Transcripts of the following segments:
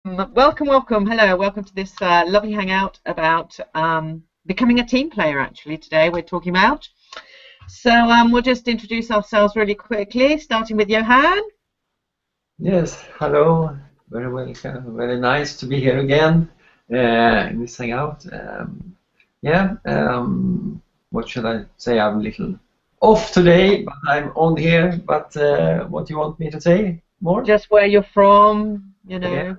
Welcome, welcome. Hello, welcome to this lovely hangout about becoming a team player. Actually, today we're talking about. We'll just introduce ourselves really quickly, starting with Johan. Yes, hello. Very welcome. Very nice to be here again in this hangout. Yeah, what should I say? I'm a little off today, but I'm on here. But what do you want me to say more? Just where you're from, Yeah,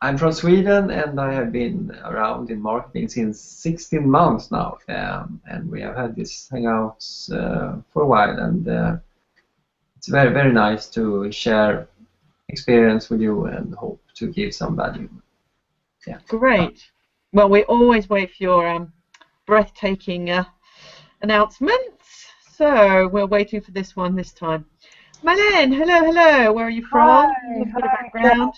I'm from Sweden and I have been around in marketing since 16 months now. And we have had these hangouts for a while, and it's very, very nice to share experience with you and hope to give some value. Yeah. Great. Well, we always wait for your breathtaking announcements. So we're waiting for this one this time. Marlene, hello, hello. Where are you from? Hi, A bit of hi, background.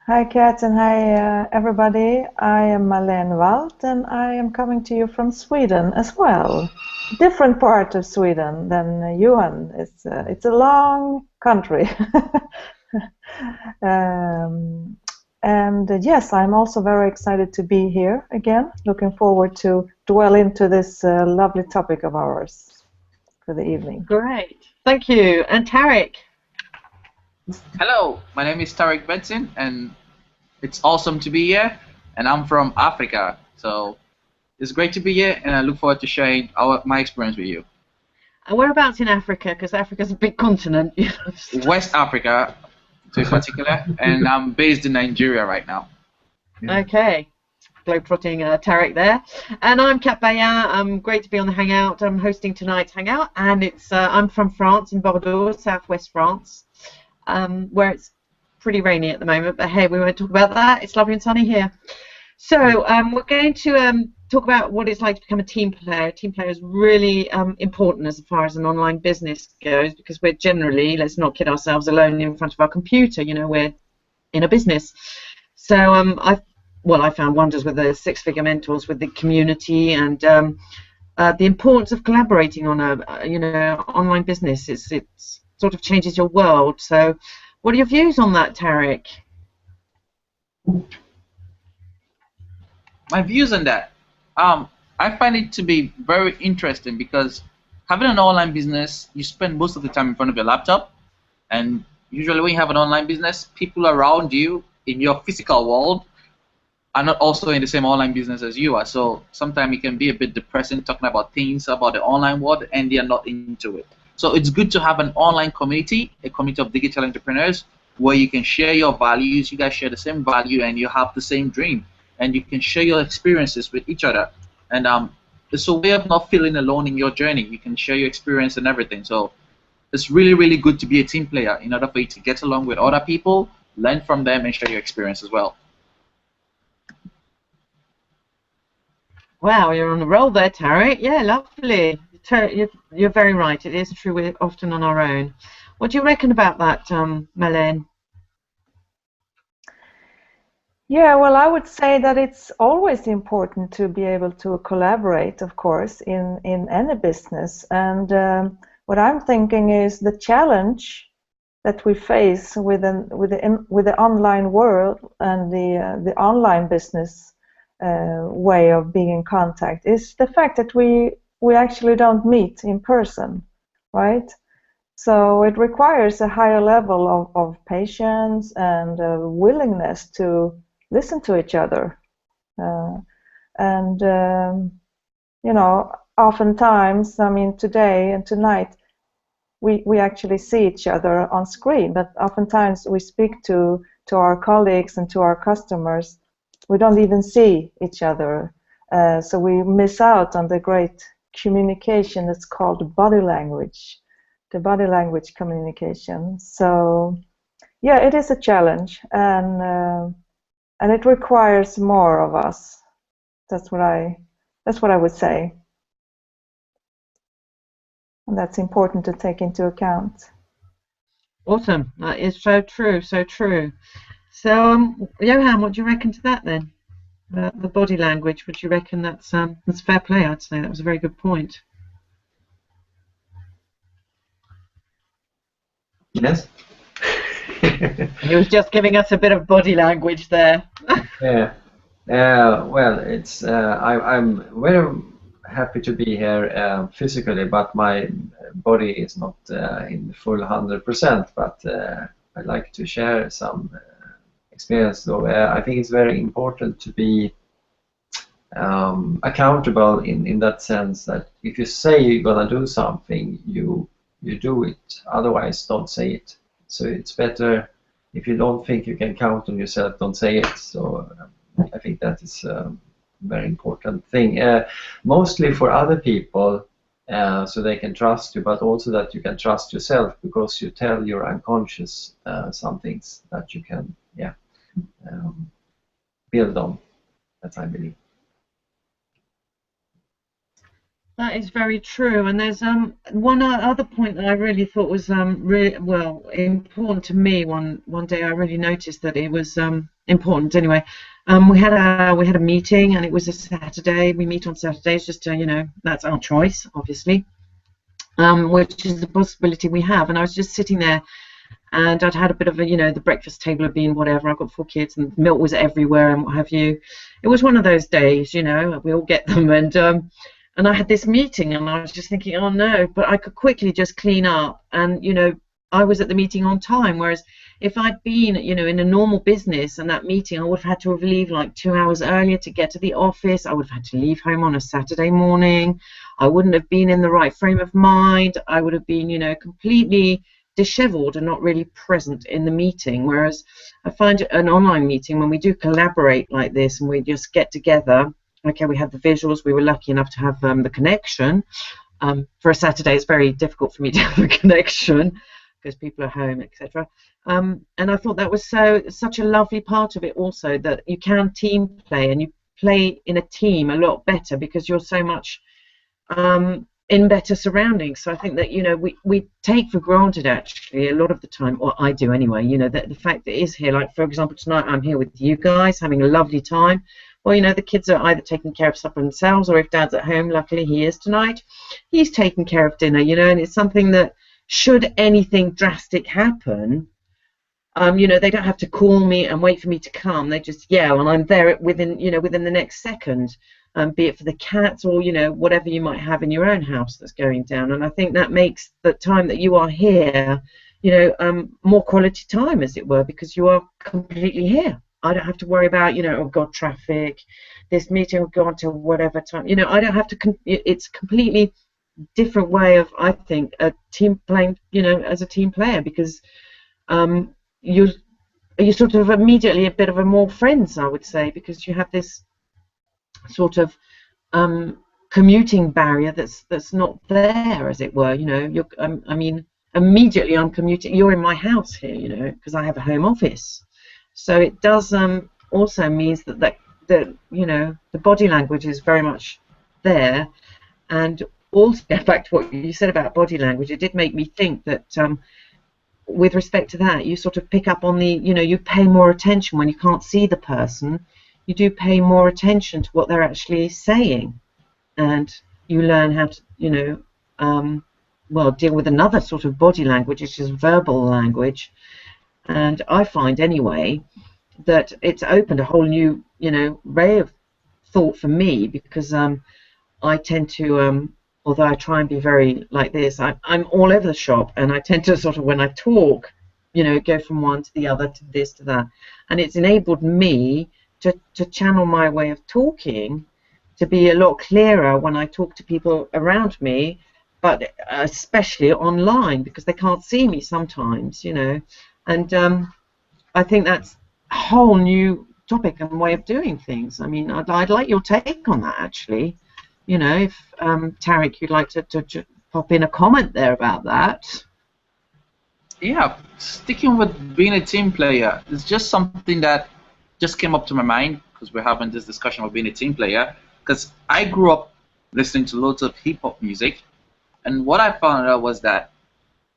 hi, Kat, and hi, everybody. I am Marlene Walt, and I am coming to you from Sweden as well. Different part of Sweden than Johan. It's a long country. Yes, I'm also very excited to be here again. Looking forward to dwell into this lovely topic of ours for the evening. Great. Thank you. And Tarek. Hello, my name is Tarek Benson, and it's awesome to be here. And I'm from Africa, so it's great to be here, and I look forward to sharing my experience with you. And whereabouts in Africa? Because Africa's a big continent. West Africa, to be particular, and I'm based in Nigeria right now. Okay. Globetrotting Tarek there. And I'm Kat Bayan. Great to be on the Hangout. I'm hosting tonight's Hangout, and I'm from France, in Bordeaux, southwest France, where it's pretty rainy at the moment, but hey, we won't talk about that. It's lovely and sunny here. So we're going to talk about what it's like to become a team player. A team player is really important as far as an online business goes, because we're generally, let's not kid ourselves, alone in front of our computer. You know, we're in a business. So I found wonders with the Six-Figure Mentors, with the community, and the importance of collaborating on a online business. It sort of changes your world. So what are your views on that, Tarek? My views on that. I find it to be very interesting because having an online business, you spend most of the time in front of your laptop, and usually when you have an online business, people around you in your physical world are not also in the same online business as you are. So sometimes it can be a bit depressing talking about things about the online world and they are not into it. So it's good to have an online community, a community of digital entrepreneurs where you can share your values, you guys share the same value and you have the same dream, and you can share your experiences with each other. And it's a way of not feeling alone in your journey. You can share your experience and everything. So it's really, really good to be a team player in order for you to get along with other people, learn from them, and share your experience as well. Wow, you're on the roll there, Tarek. Yeah, lovely. You're very right. It is true. We're often on our own. What do you reckon about that, Marlene? Yeah, well, I would say that it's always important to be able to collaborate, of course, in any business. And what I'm thinking is the challenge that we face with the online world and the online business way of being in contact is the fact that we actually don't meet in person, right? So it requires a higher level of patience and willingness to listen to each other. Oftentimes, I mean, today and tonight, we actually see each other on screen, but oftentimes we speak to our colleagues and to our customers. We don't even see each other. So we miss out on the great communication that's called body language, the body language communication. So, yeah, it is a challenge, and it requires more of us. That's what I would say, and that's important to take into account. Awesome. That is so true, so true. So, Johan, what do you reckon to that then? The body language. Would you reckon that's fair play? I'd say that was a very good point. Yes. He was just giving us a bit of body language there. Yeah. Well, it's I'm very happy to be here physically, but my body is not in the full 100%. But I'd like to share some experience. So I think it's very important to be accountable in that sense that if you say you're gonna do something, you do it. Otherwise, don't say it. So it's better if you don't think you can count on yourself, don't say it. So I think that is a very important thing. Mostly for other people, so they can trust you, but also that you can trust yourself because you tell your unconscious some things that you can, build on. That's I believe. That is very true, and there's one other point that I really thought was really well important to me. One day I really noticed that it was important. Anyway, we had a meeting, and it was a Saturday. We meet on Saturdays, just to, that's our choice, obviously, which is the possibility we have. And I was just sitting there, and I'd had a bit of the breakfast table had been whatever. I've got 4 kids, and milk was everywhere, and what have you. It was one of those days, we all get them, and I had this meeting, and I was just thinking, oh no, but I could quickly just clean up, and I was at the meeting on time. Whereas if I'd been, in a normal business and that meeting, I would have had to leave like 2 hours earlier to get to the office. I would have had to leave home on a Saturday morning. I wouldn't have been in the right frame of mind. I would have been, completely disheveled and not really present in the meeting. Whereas I find an online meeting, when we do collaborate like this and we just get together. Okay, we have the visuals. We were lucky enough to have the connection. For a Saturday, it's very difficult for me to have a connection because people are home, etc. And I thought that was such a lovely part of it also, that you can team play, and you play in a team a lot better because you're so much in better surroundings. So I think that we take for granted actually a lot of the time, or I do anyway. That the fact that it is here, like for example tonight, I'm here with you guys having a lovely time. Well, the kids are either taking care of supper themselves, or if Dad's at home, luckily he is tonight, he's taking care of dinner, and it's something that should anything drastic happen, they don't have to call me and wait for me to come. They just yell, and I'm there within the next second, be it for the cats or, whatever you might have in your own house that's going down. And I think that makes the time that you are here, more quality time, as it were, because you are completely here. I don't have to worry about, oh God, traffic, this meeting will go on till whatever time. I don't have to, it's a completely different way of, I think, a team playing, as a team player, because you're sort of immediately a bit of a more friends, I would say, because you have this sort of commuting barrier that's not there, as it were. I mean, immediately I'm commuting, you're in my house here, because I have a home office. So it does also means that the body language is very much there. And also, in fact, what you said about body language, it did make me think that with respect to that, you sort of pick up on the, you pay more attention when you can't see the person. You do pay more attention to what they're actually saying, and you learn how to, deal with another sort of body language, which is verbal language. And I find anyway that it's opened a whole new, ray of thought for me, because I tend to, although I try and be very like this, I'm all over the shop, and I tend to sort of, when I talk, go from one to the other, to this to that, and it's enabled me to channel my way of talking to be a lot clearer when I talk to people around me, but especially online, because they can't see me sometimes, and I think that's a whole new topic and way of doing things. I mean, I'd like your take on that, actually. If Tarek, you'd like to pop in a comment there about that. Yeah, sticking with being a team player, it's just something that just came up to my mind because we're having this discussion of being a team player. Because I grew up listening to loads of hip-hop music, and what I found out was that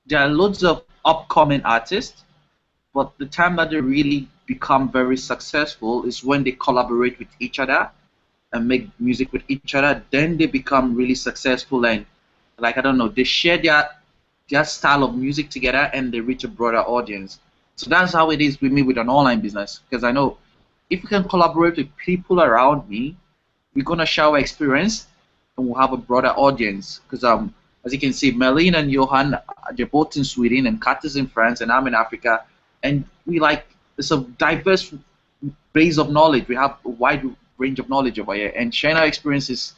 there are loads of upcoming artists, but the time that they really become very successful is when they collaborate with each other and make music with each other. Then they become really successful, and like, I don't know, they share their style of music together, and they reach a broader audience. So that's how it is with me with an online business, because I know if we can collaborate with people around me, we're gonna share our experience and we'll have a broader audience. Because as you can see, Merlin and Johan, they're both in Sweden, and Kat is in France, and I'm in Africa, and we like it's a diverse base of knowledge. We have a wide range of knowledge over here, and sharing our experiences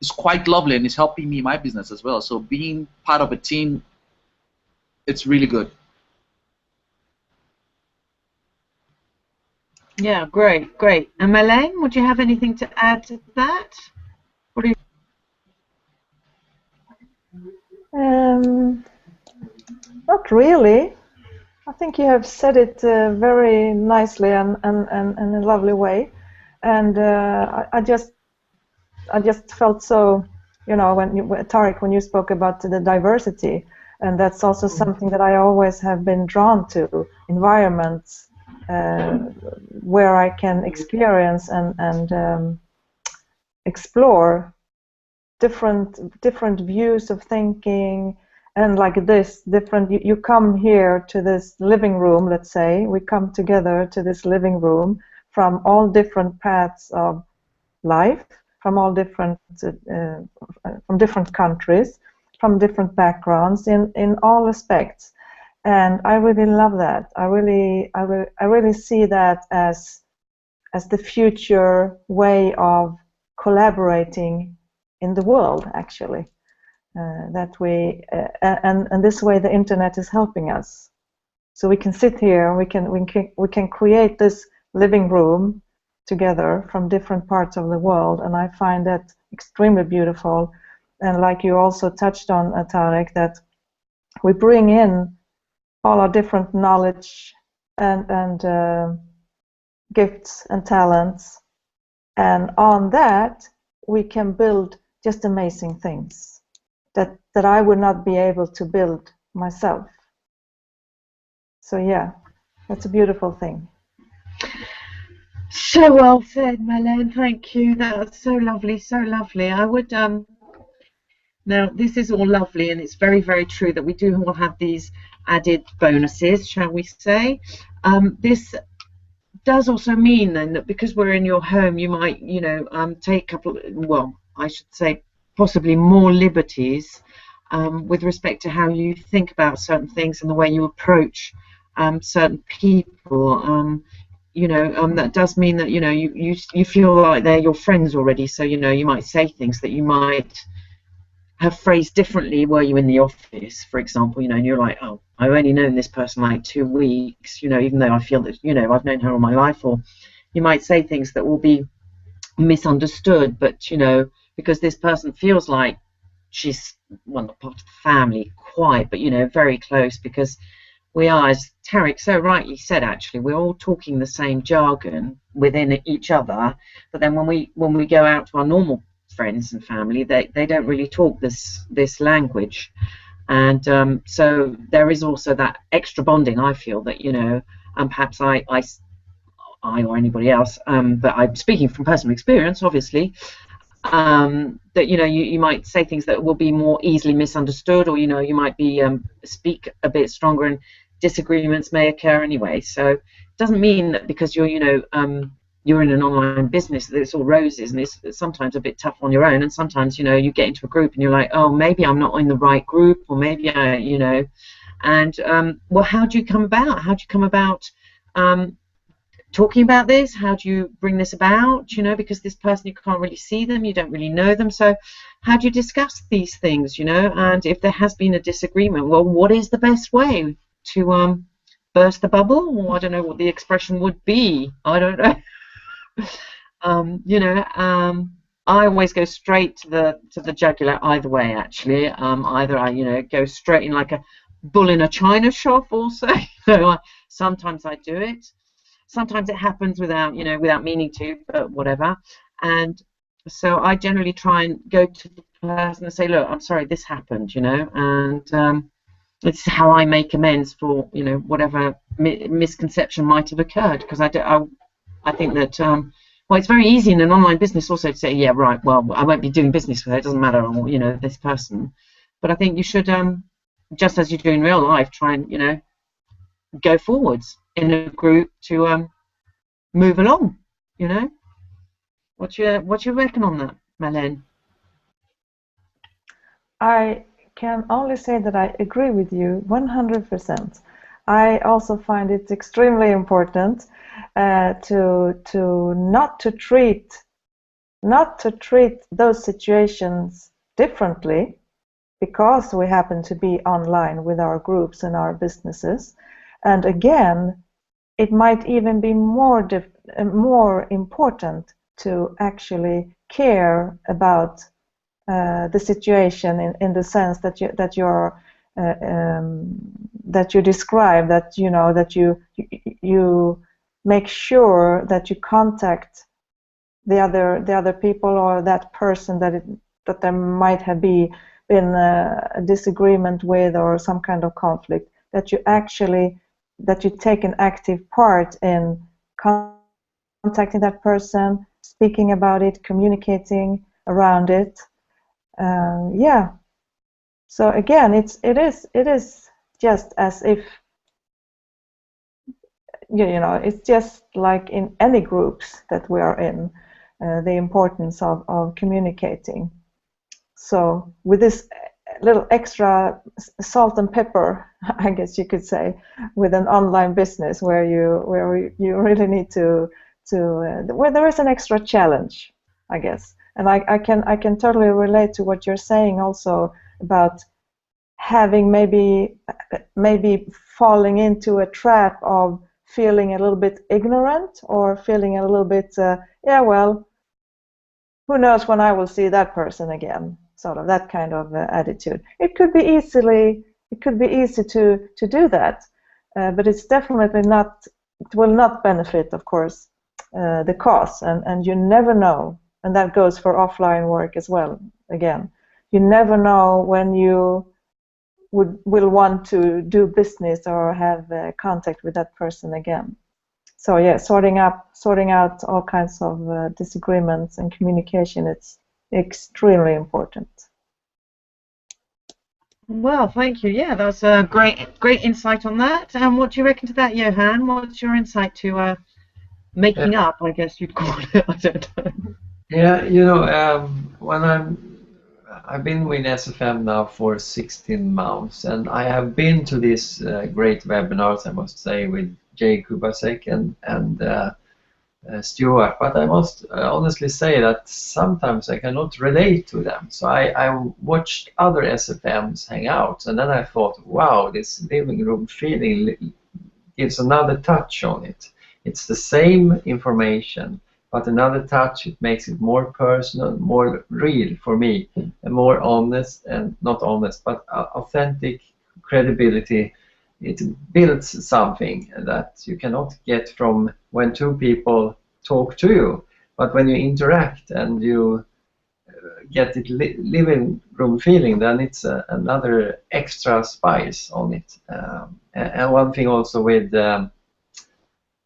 is quite lovely, and it's helping me in my business as well. So being part of a team, it's really good. Yeah, great, great. And Marlene, would you have anything to add to that? What do you? Not really. I think you have said it very nicely and in a lovely way, and I just felt so, when Tarek, when you spoke about the diversity, and that's also something that I always have been drawn to, environments where I can experience and explore different views of thinking. And like this, you come here to this living room, let's say, we come together to this living room from all different paths of life, from all different, from different countries, from different backgrounds, in all aspects. And I really love that. I really see that as the future way of collaborating in the world, actually. That we and this way the internet is helping us, so we can sit here and we can create this living room together from different parts of the world, and I find that extremely beautiful. And like you also touched on, Tarek, that we bring in all our different knowledge and gifts and talents, and on that we can build just amazing things that I would not be able to build myself. So yeah, that's a beautiful thing. So well said, Marlene. Thank you. That's so lovely, so lovely. I would now this is all lovely, and it's very, very true that we do all have these added bonuses, shall we say. This does also mean then that because we're in your home, you might, take a couple, well, I should say possibly more liberties with respect to how you think about certain things and the way you approach certain people. That does mean that you feel like they're your friends already. So you might say things that you might have phrased differently were you in the office, for example. And you're like, oh, I've only known this person like 2 weeks. Even though I feel that I've known her all my life. Or you might say things that will be misunderstood, but because this person feels like she's not part of the family quite, but very close, because we are, as Tarek so rightly said, actually we're all talking the same jargon within each other, but then when we go out to our normal friends and family, they don't really talk this language, and so there is also that extra bonding. I feel that perhaps I or anybody else, but I'm speaking from personal experience, obviously, that you might say things that will be more easily misunderstood, or you might be speak a bit stronger, and disagreements may occur anyway. So it doesn't mean that because you're you're in an online business that it's all roses, and it's sometimes a bit tough on your own, and sometimes you get into a group and you're like, oh, maybe I'm not in the right group, or maybe and well, how do you come about talking about this? How do you bring this about? Because this person, you can't really see them, you don't really know them, so how do you discuss these things? And if there has been a disagreement, well, what is the best way to burst the bubble? Or I don't know what the expression would be. I don't know. I always go straight to the jugular either way, actually. Either I go straight in like a bull in a china shop, also. Sometimes I do it. Sometimes it happens without meaning to, but whatever. And so I generally try and go to the person and say, look, I'm sorry this happened, and this is how I make amends for whatever misconception might have occurred. Because I think that well, it's very easy in an online business also to say, yeah, right, well, I won't be doing business with her, it doesn't matter, or this person. But I think you should just as you do in real life, try and go forwards in a group to move along. You know, what you reckon on that, Marlene? I can only say that I agree with you 100%. I also find it extremely important to not to treat those situations differently because we happen to be online with our groups and our businesses. And again, it might even be more important to actually care about the situation in the sense that you describe, that you know, that you make sure that you contact the other people, or that person that there might have been a disagreement with, or some kind of conflict, that you take an active part in contacting that person, speaking about it, communicating around it. Yeah. So again, it is just as if you know, it's just like in any groups that we are in, the importance of communicating. So with this little extra salt and pepper, I guess you could say, with an online business where you really need to where there is an extra challenge, I guess. And I can totally relate to what you're saying also about having maybe falling into a trap of feeling a little bit ignorant, or feeling a little bit yeah, well, who knows when I will see that person again, sort of that kind of attitude. It could be easy to do that, but it's definitely not, it will not benefit, of course, the cause, and you never know, and that goes for offline work as well. Again, you never know when you will want to do business or have contact with that person again. So yeah, sorting out all kinds of disagreements and communication, it's extremely important. Well, thank you. Yeah, that's a great insight on that. And what do you reckon to that, Johan? What's your insight to making up, I guess you'd call it? I don't know. Yeah, you know, when I've been with SFM now for 16 months, and I have been to these great webinars, I must say, with Jay Kubasek and Stuart, but I must honestly say that sometimes I cannot relate to them. So I watched other SFMs hang out, and then I thought, wow, this living room feeling gives another touch on it. It's the same information, but another touch. It makes it more personal, more real for me, and more honest, and not honest, but authentic credibility. It builds something that you cannot get from when two people talk to you, but when you interact and you get it living room feeling, then it's another extra spice on it. And one thing also with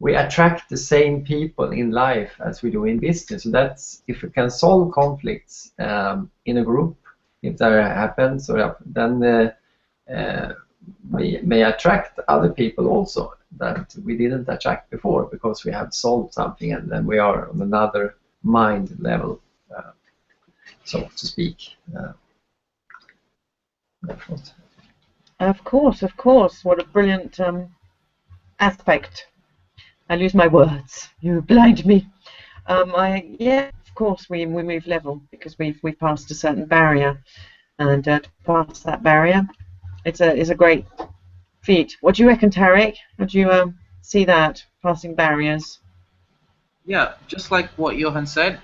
we attract the same people in life as we do in business. So that's, if we can solve conflicts in a group, if that happens, or then we may attract other people also that we didn't attract before, because we have solved something, and then we are on another mind level, so to speak. Of course. What a brilliant aspect. I lose my words. You blind me. Yeah, of course we move level because we've passed a certain barrier, and to pass that barrier, it's a great feat. What do you reckon, Tarek? How do you see that, passing barriers? Yeah, just like what Johan said,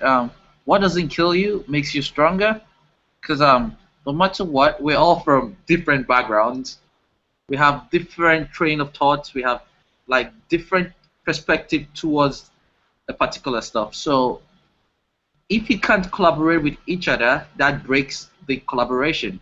what doesn't kill you makes you stronger. Because no matter what, we're all from different backgrounds. We have different train of thoughts. We have like different perspective towards a particular stuff. So if you can't collaborate with each other, that breaks the collaboration.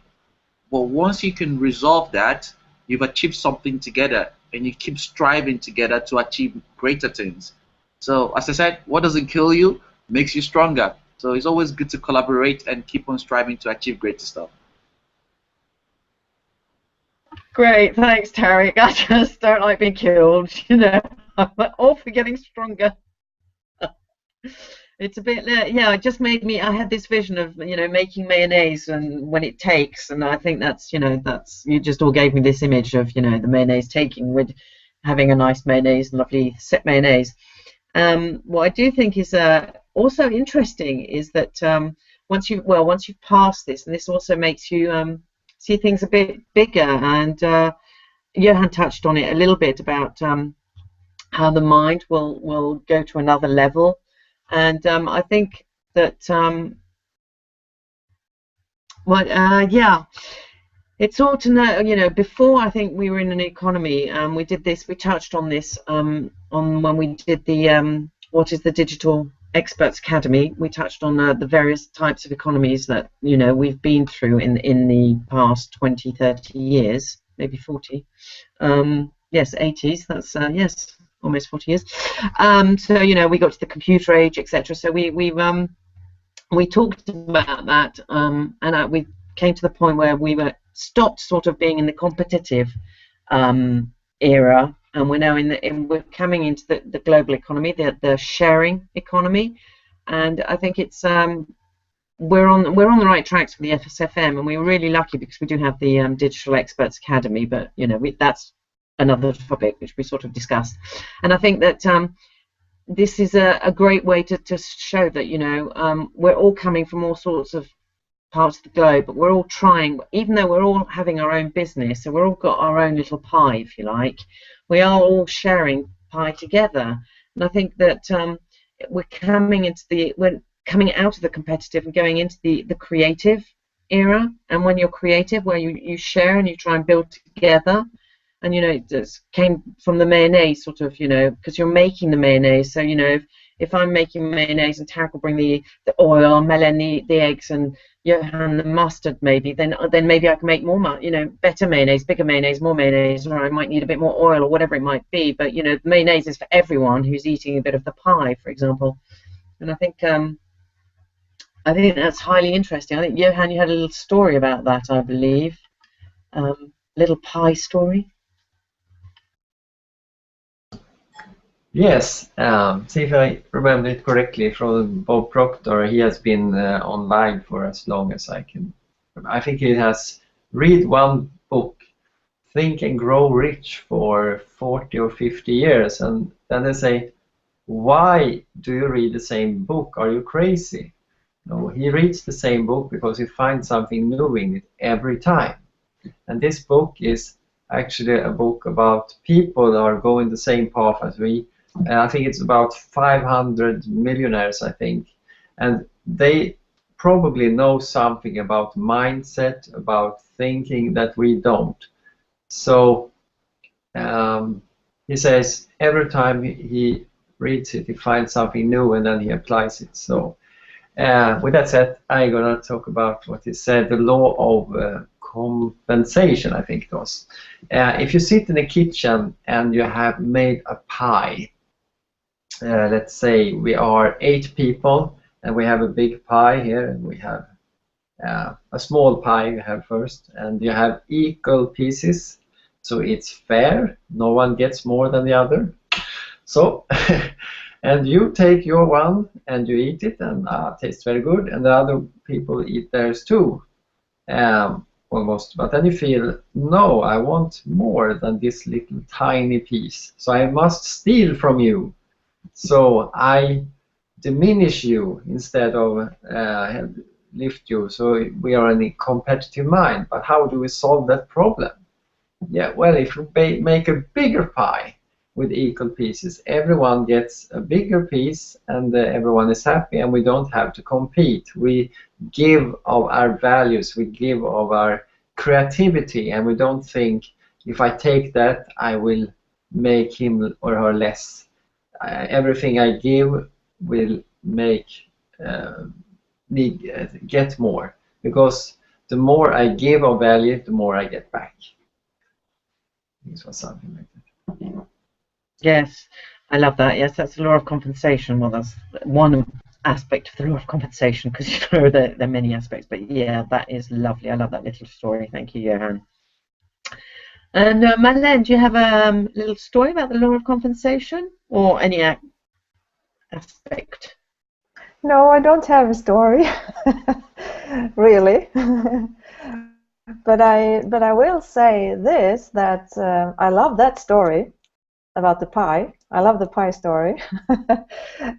But once you can resolve that, you've achieved something together, and you keep striving together to achieve greater things. So as I said, what doesn't kill you makes you stronger. So it's always good to collaborate and keep on striving to achieve greater stuff. Great, thanks, Tarek. I just don't like being killed, you know. I'm all for getting stronger. It's a bit, yeah, it just made me, I had this vision of, you know, making mayonnaise and when it takes, and I think that's, you know, you just all gave me this image of, you know, the mayonnaise taking with having a nice mayonnaise, lovely set mayonnaise. What I do think is also interesting is that once you've passed this, and this also makes you see things a bit bigger, and Johan touched on it a little bit about how the mind will go to another level. And I think that, yeah, it's all to know, you know, before I think we were in an economy, we touched on this on when we did the, what is the Digital Experts Academy, we touched on the various types of economies that, you know, we've been through in the past 20, 30 years, maybe 40. Yes, 80s, that's, yes, almost 40 years. So, you know, we got to the computer age, etc. So we talked about that, and we came to the point where we were stopped sort of being in the competitive era, and we're now we're coming into the global economy, the sharing economy, and I think it's we're on the right tracks for the FSFM, and we're really lucky because we do have the Digital Experts Academy, but you know that's another topic which we sort of discussed, and I think that this is a great way to show that, you know, we're all coming from all sorts of parts of the globe, but we're all trying, even though we're all having our own business, so we're all got our own little pie, if you like, we are all sharing pie together. And I think that we're coming out of the competitive and going into the creative era, and when you're creative, where you share and you try and build together. And, you know, it just came from the mayonnaise, sort of, you know, because you're making the mayonnaise. So, you know, if I'm making mayonnaise and Tarek will bring the oil, Melen the eggs, and Johan the mustard, maybe, then maybe I can make more, you know, better mayonnaise, bigger mayonnaise, more mayonnaise, or I might need a bit more oil or whatever it might be. But, you know, mayonnaise is for everyone who's eating a bit of the pie, for example. And I think that's highly interesting. I think, Johan, you had a little story about that, I believe. Little pie story. Yes, see if I remember it correctly from Bob Proctor. He has been online for as long as I can. I think he has read one book, Think and Grow Rich, for 40 or 50 years, and then they say, why do you read the same book? Are you crazy? No, he reads the same book because he finds something new in it every time. And this book is actually a book about people that are going the same path as we. I think it's about 500 millionaires, I think, and they probably know something about mindset, about thinking that we don't. So he says every time he reads it, he finds something new and then he applies it. So with that said, I'm going to talk about what he said, the law of compensation, I think it was. If you sit in the kitchen and you have made a pie, let's say we are 8 people and we have a big pie here, and we have a small pie you have first, and you have equal pieces, so it's fair, no one gets more than the other. So and you take your one and you eat it, and it tastes very good, and the other people eat theirs too, almost, but then you feel, no, I want more than this little tiny piece, so I must steal from you. So I diminish you instead of lift you. So we are in a competitive mind. But how do we solve that problem? Yeah, well, if we make a bigger pie with equal pieces, everyone gets a bigger piece, and everyone is happy, and we don't have to compete. We give of our values, we give of our creativity, and we don't think, if I take that, I will make him or her less. Everything I give will make me get more, because the more I give of value, the more I get back. This was something like that. Yes, I love that. Yes, that's the law of compensation. Well, that's one aspect of the law of compensation, because you know there are many aspects. But yeah, that is lovely. I love that little story. Thank you, Johan. And Madeleine, do you have a little story about the law of compensation or any aspect? No, I don't have a story, really. But I will say this, that I love that story about the pie. I love the pie story.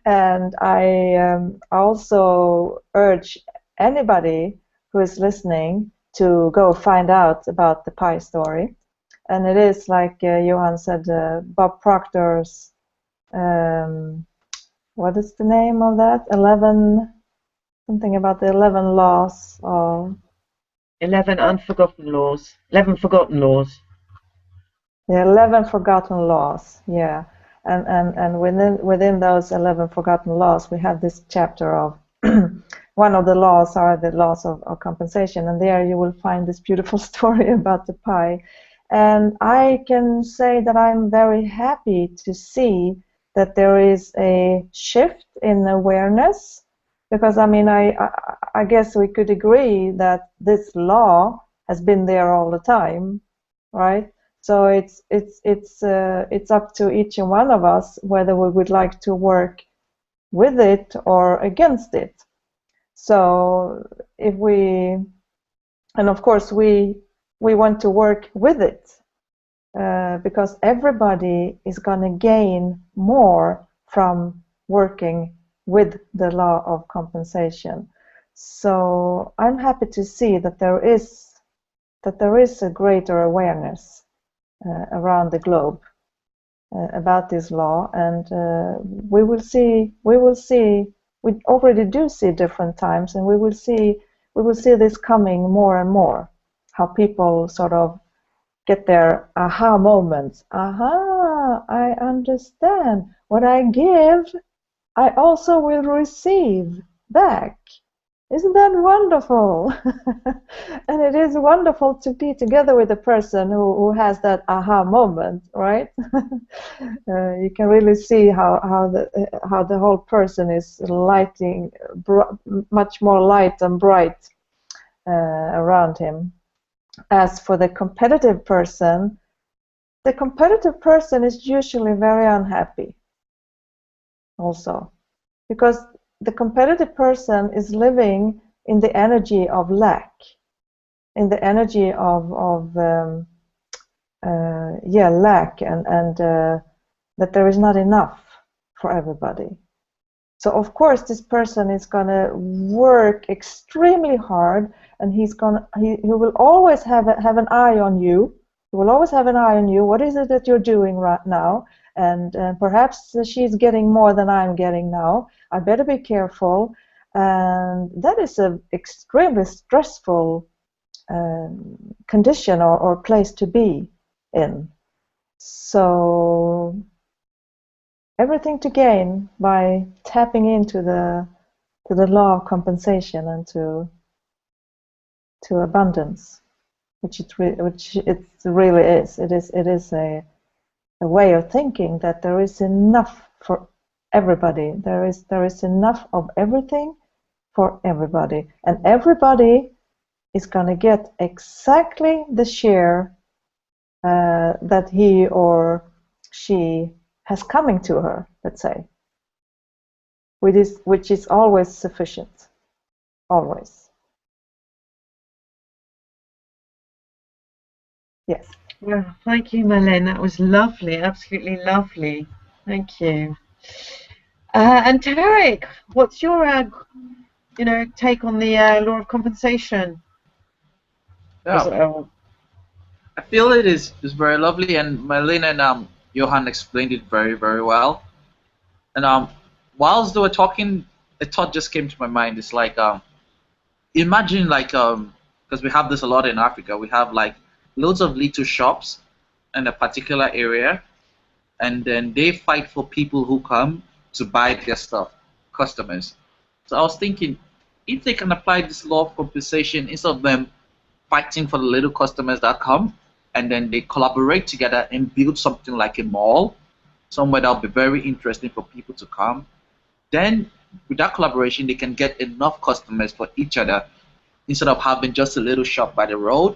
And I also urge anybody who is listening to go find out about the pie story. And it is, like Johan said, Bob Proctor's, what is the name of that? 11, something about the 11 laws of... 11 unforgotten laws. 11 forgotten laws. The 11 forgotten laws, yeah. And within those 11 forgotten laws, we have this chapter of one of the laws are the laws of compensation, and there you will find this beautiful story about the pie. And I can say that I'm very happy to see that there is a shift in awareness, because I mean I guess we could agree that this law has been there all the time, right? So it's up to each and one of us whether we would like to work with it or against it. So if we, and of course we want to work with it, because everybody is going to gain more from working with the law of compensation. So I'm happy to see that there is a greater awareness around the globe about this law, and we will see. We already do see different times, and we will see this coming more and more. How people sort of get their aha moments. Aha! I understand. What I give, I also will receive back. Isn't that wonderful? And it is wonderful to be together with a person who has that aha moment, right? You can really see how the whole person is lighting much more light and bright around him. As for the competitive person is usually very unhappy also, because the competitive person is living in the energy of lack, in the energy of lack, and that there is not enough for everybody. So of course this person is going to work extremely hard, and he will always have an eye on you. He will always have an eye on you. What is it that you're doing right now? And perhaps she's getting more than I'm getting now. I better be careful. And that is an extremely stressful condition or place to be in. So everything to gain by tapping into the law of compensation and to abundance, which it really is. It is a way of thinking that there is enough for everybody. There is enough of everything for everybody, and everybody is going to get exactly the share that he or she has coming to her, let's say, which is always sufficient, always. Yes. Well, thank you, Madeleine. That was lovely, absolutely lovely. Thank you. And Tarek, what's your take on the law of compensation? Yeah. I feel it is very lovely, and Madeleine and Johan explained it very, very well. And whilst they were talking, a thought just came to my mind. It's like imagine because we have this a lot in Africa. We have like loads of little shops in a particular area, and then they fight for people who come to buy their stuff, customers. So I was thinking, if they can apply this law of compensation instead of them fighting for the little customers that come, and then they collaborate together and build something like a mall, somewhere that'll be very interesting for people to come, then with that collaboration they can get enough customers for each other instead of having just a little shop by the road.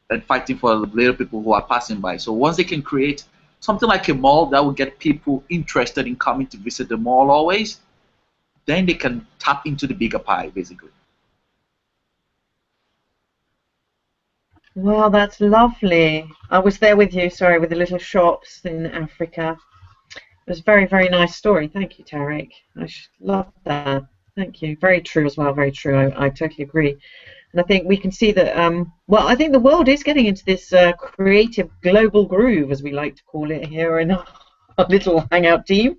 and fighting for the little people who are passing by. So once they can create something like a mall that will get people interested in coming to visit the mall always, then they can tap into the bigger pie, basically. Well, that's lovely. I was there with you, sorry, with the little shops in Africa. It was a very, very nice story. Thank you, Tarek. I love that. Thank you. Very true as well, very true. I totally agree. And I think we can see that, well, I think the world is getting into this creative global groove, as we like to call it here in our little hangout team.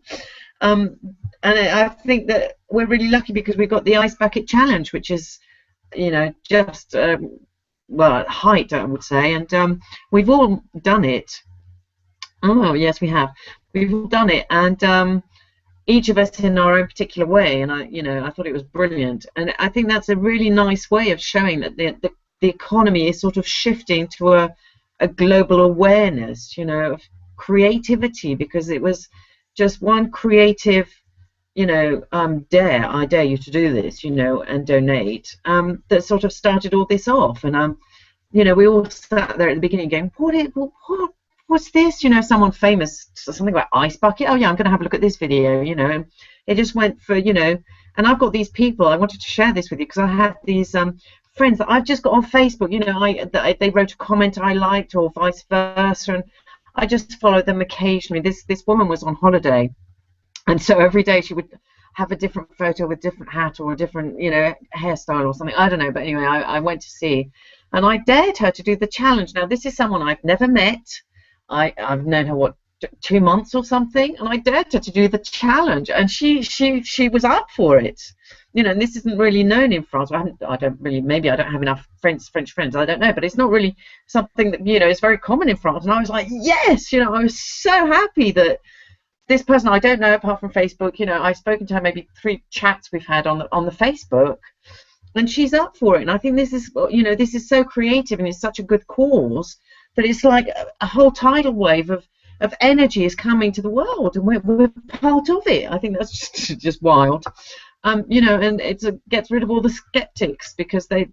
And I think that we're really lucky because we've got the Ice Bucket Challenge, which is, you know, just, well, at height, I would say. And we've all done it. Oh, yes, we have. We've all done it. And each of us in our own particular way, and I thought it was brilliant, and I think that's a really nice way of showing that the economy is sort of shifting to a global awareness, of creativity, because it was just one creative, I dare you to do this, and donate, that sort of started all this off, and we all sat there at the beginning going, what's this? Someone famous, something about Ice Bucket. Oh yeah, I'm going to have a look at this video. And it just went for, and I've got these people. I wanted to share this with you because I had these friends that I've just got on Facebook. They wrote a comment I liked, or vice versa, and I just followed them occasionally. This woman was on holiday, and so every day she would have a different photo with a different hat or a different, hairstyle or something. I don't know, but anyway, I went to see, and I dared her to do the challenge. Now this is someone I've never met. I've known her 2 months or something, and I dared her to do the challenge, and she was up for it, and this isn't really known in France. Maybe I don't have enough French friends, I don't know, but it's not really something that is very common in France. And I was like, yes, I was so happy that this person I don't know apart from Facebook, I've spoken to her maybe 3 chats we've had on the Facebook, and she's up for it. And I think this is this is so creative, and it's such a good cause. That it's like a whole tidal wave of energy is coming to the world, and we're part of it. I think that's just wild, and it gets rid of all the skeptics because they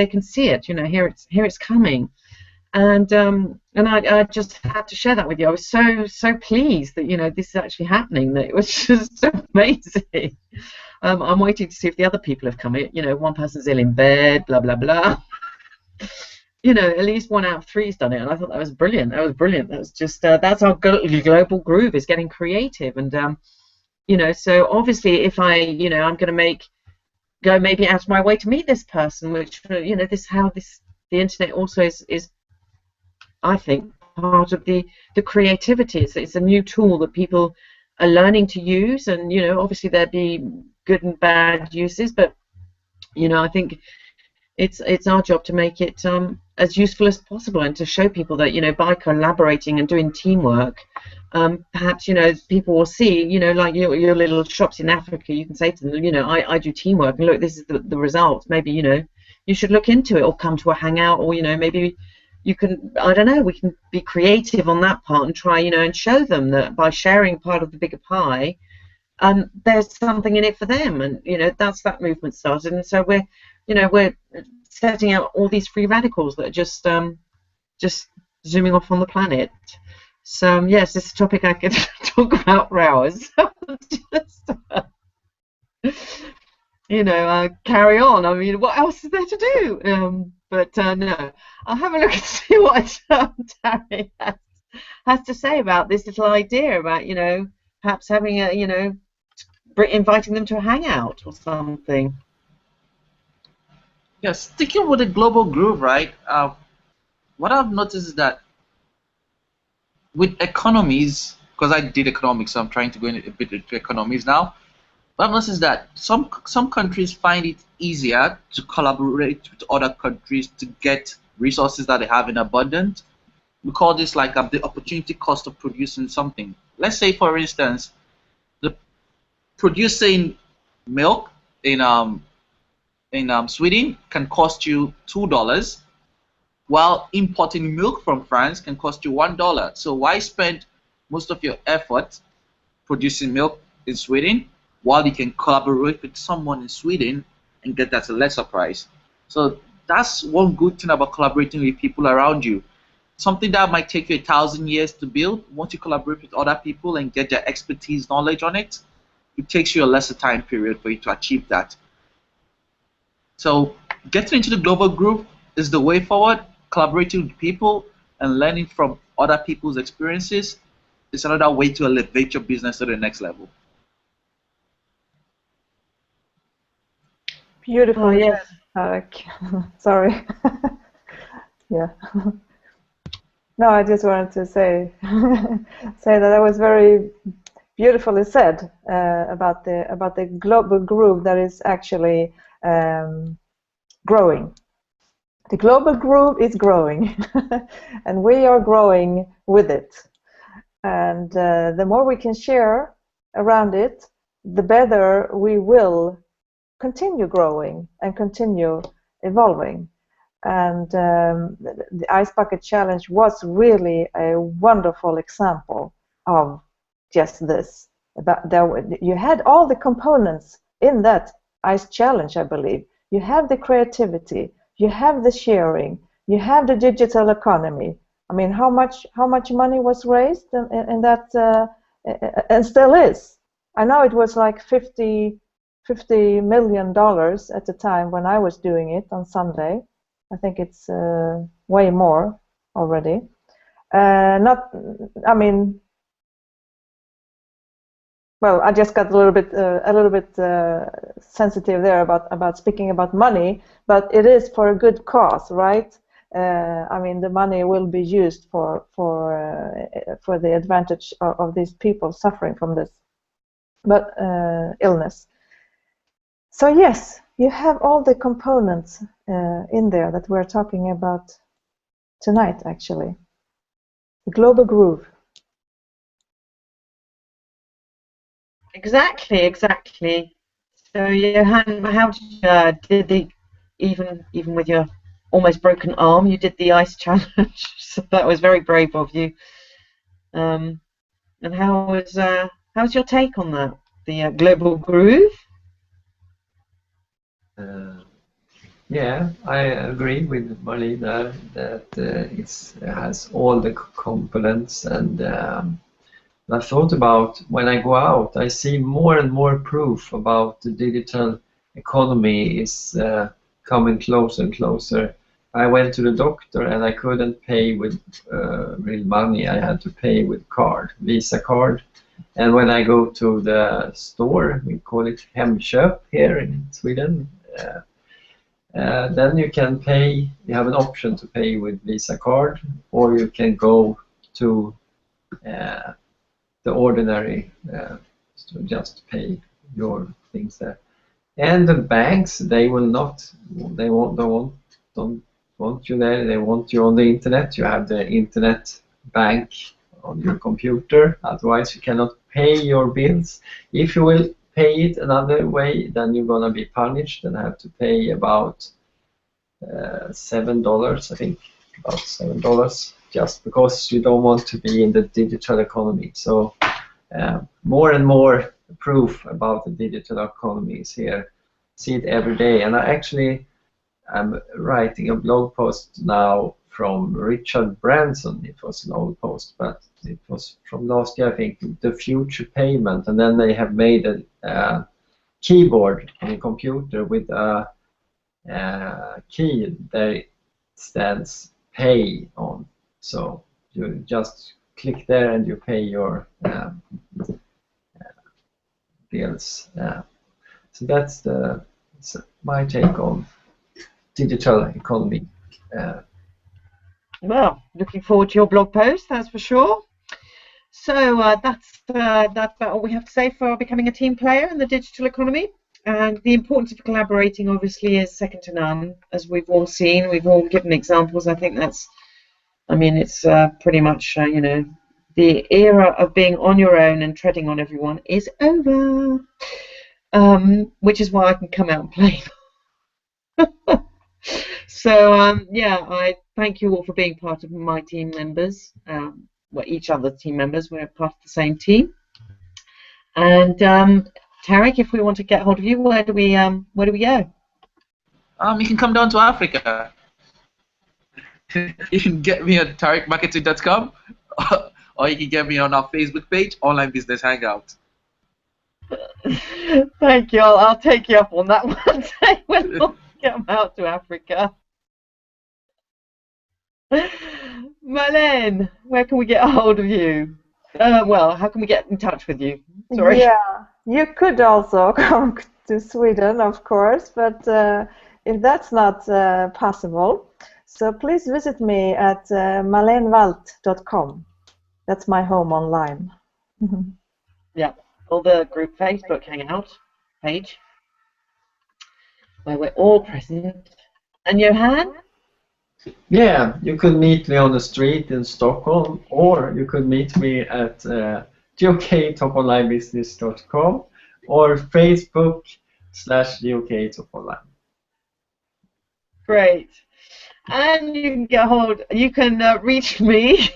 can see it, here it's coming, and I just had to share that with you. I was so pleased that this is actually happening. That it was just amazing. I'm waiting to see if the other people have come. One person's ill in bed, blah blah blah. At least 1 out of 3's done it, and I thought that was brilliant. That was brilliant. That was just that's our global groove, is getting creative, and so obviously if I'm going to go maybe out of my way to meet this person, which the internet also is I think part of the creativity. It's a new tool that people are learning to use, and obviously there'd be good and bad uses, but I think it's our job to make it as useful as possible, and to show people that by collaborating and doing teamwork, perhaps people will see like your little shops in Africa. You can say to them, I do teamwork, and look, this is the result. Maybe you should look into it, or come to a hangout, or maybe you can, I don't know, we can be creative on that part and try and show them that by sharing part of the bigger pie, there's something in it for them, and that's that movement started. And so we're setting out all these free radicals that are just zooming off on the planet. So yes, this is a topic I could talk about for hours. Just, carry on. I mean, what else is there to do? But no, I'll have a look and see what Tarek has to say about this little idea about perhaps having a inviting them to a hangout or something. Yeah, sticking with the global groove, right? What I've noticed is that with economies, because I did economics, so I'm trying to go in a bit into economies now. What I've noticed is that some countries find it easier to collaborate with other countries to get resources that they have in abundance. We call this like the opportunity cost of producing something. Let's say, for instance, the producing milk in Sweden can cost you $2, while importing milk from France can cost you $1. So why spend most of your effort producing milk in Sweden while you can collaborate with someone in Sweden and get that at a lesser price? So that's one good thing about collaborating with people around you. Something that might take you 1,000 years to build, once you collaborate with other people and get their expertise, knowledge on it, it takes you a lesser time period for you to achieve that. So getting into the global group is the way forward. Collaborating with people and learning from other people's experiences is another way to elevate your business to the next level. Beautiful. Oh, yes. Tarek. Sorry. Yeah. No, I just wanted to say that was very beautifully said about the global group that is actually growing. The global group is growing, and we are growing with it. And the more we can share around it, the better we will continue growing and continue evolving. And the Ice Bucket Challenge was really a wonderful example of just this. You had all the components in that Ice Challenge, I believe. You have the creativity, you have the sharing, you have the digital economy. I mean, how much money was raised in that, and still is. I know it was like $50 million at the time when I was doing it on Sunday. I think it's way more already. I mean, well, I just got a little bit sensitive there about speaking about money, but it is for a good cause, right? I mean, the money will be used for the advantage of these people suffering from this, illness. So yes, you have all the components in there that we're talking about tonight, actually. The global groove. Exactly. So, Johan, how did even with your almost broken arm, you did the ice challenge? So that was very brave of you. And how's your take on that? The global groove? Yeah, I agree with Marlena that it has all the components, and I thought about when I go out, I see more and more proof about the digital economy is coming closer and closer. I went to the doctor and I couldn't pay with real money. I had to pay with card, Visa card. And when I go to the store, we call it Hemköp here in Sweden, then you can pay, you have an option to pay with Visa card, or you can go to the ordinary to just pay your things there. And the banks, they will not, they don't want you there, they want you on the internet. You have the internet bank on your computer, otherwise you cannot pay your bills. If you will pay it another way, then you're gonna be punished and have to pay about $7, I think, about $7, just because you don't want to be in the digital economy. So more and more proof about the digital economy is here. See it every day, and I'm writing a blog post now from Richard Branson. It was an old post, but it was from last year, I think, the future payment, and then they have made a keyboard on a computer with a key that stands pay on. So you just click there and you pay your bills. So that's my take on digital economy. Well, looking forward to your blog post, that's for sure. So that's about all we have to say for becoming a team player in the digital economy. And the importance of collaborating, obviously, is second to none, as we've all seen. We've all given examples. I think it's pretty much, the era of being on your own and treading on everyone is over, which is why I can come out and play. So, I thank you all for being part of my team members. Each other's team members. We're part of the same team. And Tarek, if we want to get hold of you, where do we go? You can come down to Africa. You can get me at TarekMarketing.com, or you can get me on our Facebook page, Online Business Hangout. Thank you. I'll take you up on that one day when we'll come out to Africa. Marlene, where can we get a hold of you? Well, how can we get in touch with you? Sorry. Yeah, you could also come to Sweden, of course, but if that's not possible, so please visit me at marlenewalt.com. That's my home online. Yeah, or the group Facebook Hangout page where we're all present. And Johan? Yeah, you could meet me on the street in Stockholm, or you could meet me at goktoponlinebusiness.com or Facebook/GOKTopOnline. Great. And you can reach me.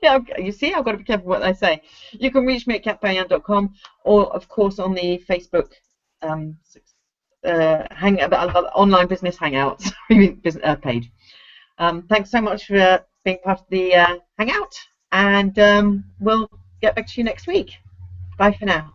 Yeah, you see, I've got to be careful what I say. You can reach me at katbayan.com, or of course on the Facebook online business hangout page. Thanks so much for being part of the hangout, and we'll get back to you next week. Bye for now.